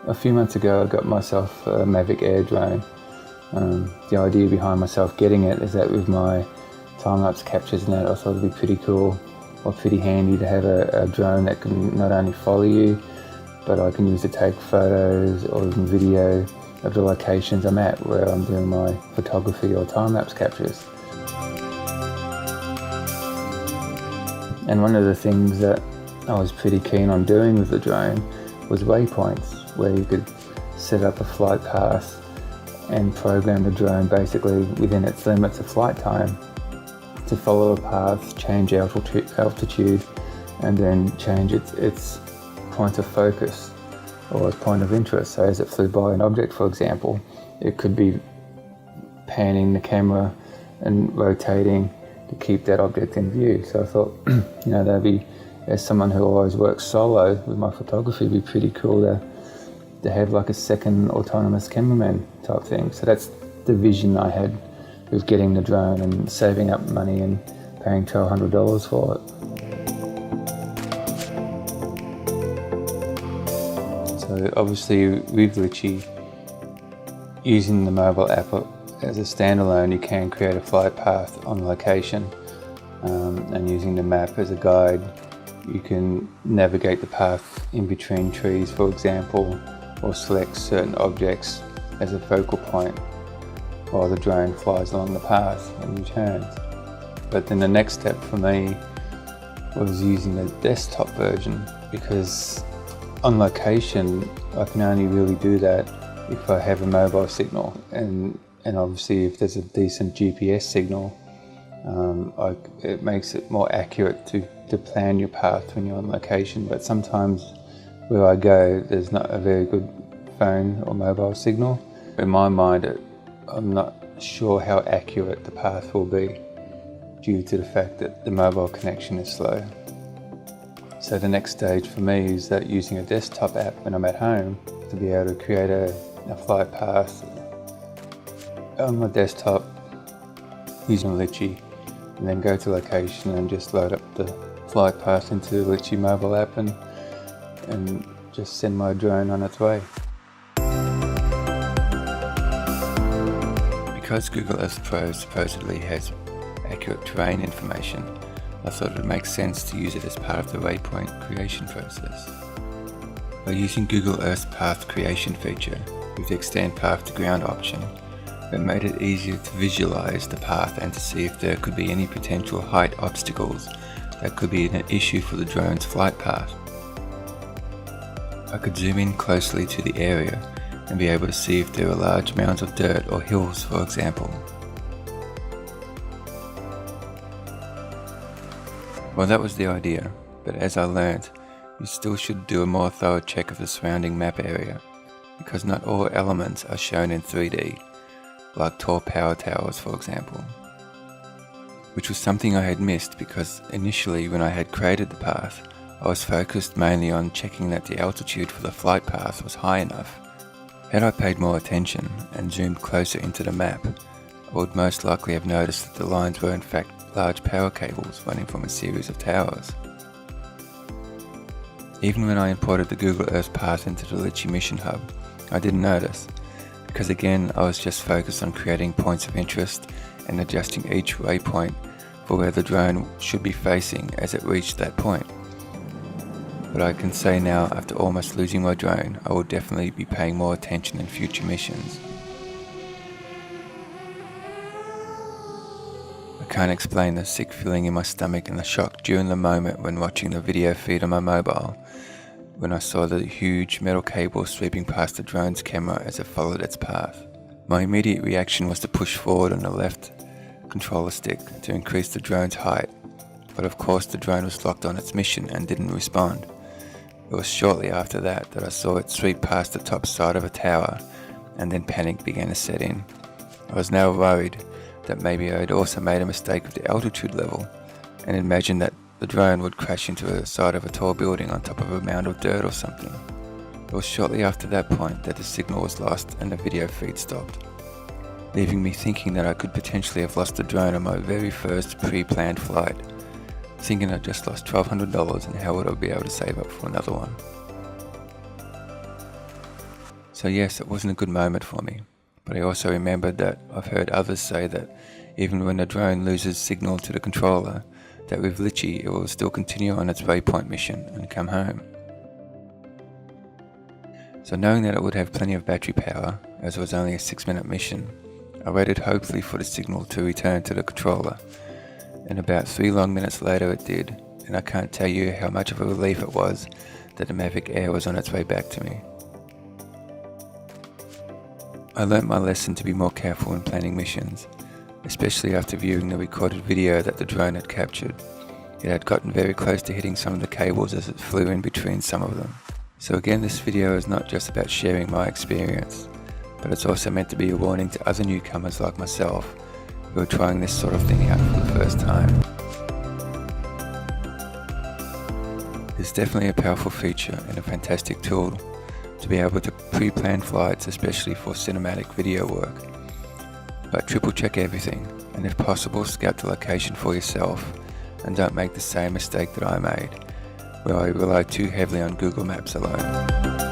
A few months ago I got myself a Mavic Air drone. The idea behind myself getting it is that with my time-lapse captures and that, I thought it'd be pretty cool or pretty handy to have a drone that can not only follow you, but I can use to take photos or even video of the locations I'm at where I'm doing my photography or time-lapse captures. And one of the things that I was pretty keen on doing with the drone was waypoints, where you could set up a flight path and program the drone basically within its limits of flight time to follow a path, change altitude, and then change its point of focus or its point of interest. So as it flew by an object, for example, it could be panning the camera and rotating to keep that object in view. So I thought, that'd be, as someone who always works solo with my photography, it'd be pretty cool to have like a second autonomous cameraman type thing. So that's the vision I had with getting the drone and saving up money and paying $1,200 for it. So obviously with Litchi, using the mobile app as a standalone, you can create a flight path on location, and using the map as a guide, you can navigate the path in between trees, for example, or select certain objects as a focal point while the drone flies along the path and returns. But then the next step for me was using the desktop version, because on location I can only really do that if I have a mobile signal, and obviously if there's a decent GPS signal, it makes it more accurate to plan your path when you're on location. But sometimes where I go, there's not a very good phone or mobile signal. In my mind, I'm not sure how accurate the path will be due to the fact that the mobile connection is slow. So the next stage for me is that using a desktop app when I'm at home to be able to create a flight path on my desktop using Litchi, and then go to location and just load up the flight path into the Litchi mobile app and just send my drone on its way. Because Google Earth Pro supposedly has accurate terrain information, I thought it would make sense to use it as part of the waypoint creation process. By using Google Earth's path creation feature with the extend path to ground option, it made it easier to visualize the path and to see if there could be any potential height obstacles that could be an issue for the drone's flight path. I could zoom in closely to the area and be able to see if there are large mounds of dirt or hills, for example. Well, that was the idea, but as I learned, you still should do a more thorough check of the surrounding map area, because not all elements are shown in 3D, like tall power towers, for example. Which was something I had missed, because initially when I had created the path, I was focused mainly on checking that the altitude for the flight path was high enough. Had I paid more attention and zoomed closer into the map, I would most likely have noticed that the lines were in fact large power cables running from a series of towers. Even when I imported the Google Earth path into the Litchi Mission Hub, I didn't notice, because again I was just focused on creating points of interest and adjusting each waypoint for where the drone should be facing as it reached that point. But I can say now, after almost losing my drone, I will definitely be paying more attention in future missions. I can't explain the sick feeling in my stomach and the shock during the moment when watching the video feed on my mobile, when I saw the huge metal cable sweeping past the drone's camera as it followed its path. My immediate reaction was to push forward on the left controller stick to increase the drone's height, but of course the drone was locked on its mission and didn't respond. It was shortly after that I saw it sweep past the top side of a tower, and then panic began to set in. I was now worried that maybe I had also made a mistake with the altitude level, and imagined that the drone would crash into the side of a tall building on top of a mound of dirt or something. It was shortly after that point that the signal was lost and the video feed stopped, leaving me thinking that I could potentially have lost the drone on my very first pre-planned flight. thinking I just lost $1,200 and how would I be able to save up for another one. So yes, it wasn't a good moment for me, but I also remembered that I've heard others say that even when a drone loses signal to the controller, that with Litchi it will still continue on its waypoint mission and come home. So knowing that it would have plenty of battery power, as it was only a 6-minute mission, I waited hopefully for the signal to return to the controller, and about 3 long minutes later it did, and I can't tell you how much of a relief it was that the Mavic Air was on its way back to me. I learnt my lesson to be more careful when planning missions, especially after viewing the recorded video that the drone had captured. It had gotten very close to hitting some of the cables as it flew in between some of them. So again, this video is not just about sharing my experience, but it's also meant to be a warning to other newcomers like myself who are trying this sort of thing out for the first time. It's definitely a powerful feature and a fantastic tool to be able to pre-plan flights, especially for cinematic video work. But triple check everything, and if possible scout the location for yourself, and don't make the same mistake that I made, where I relied too heavily on Google Maps alone.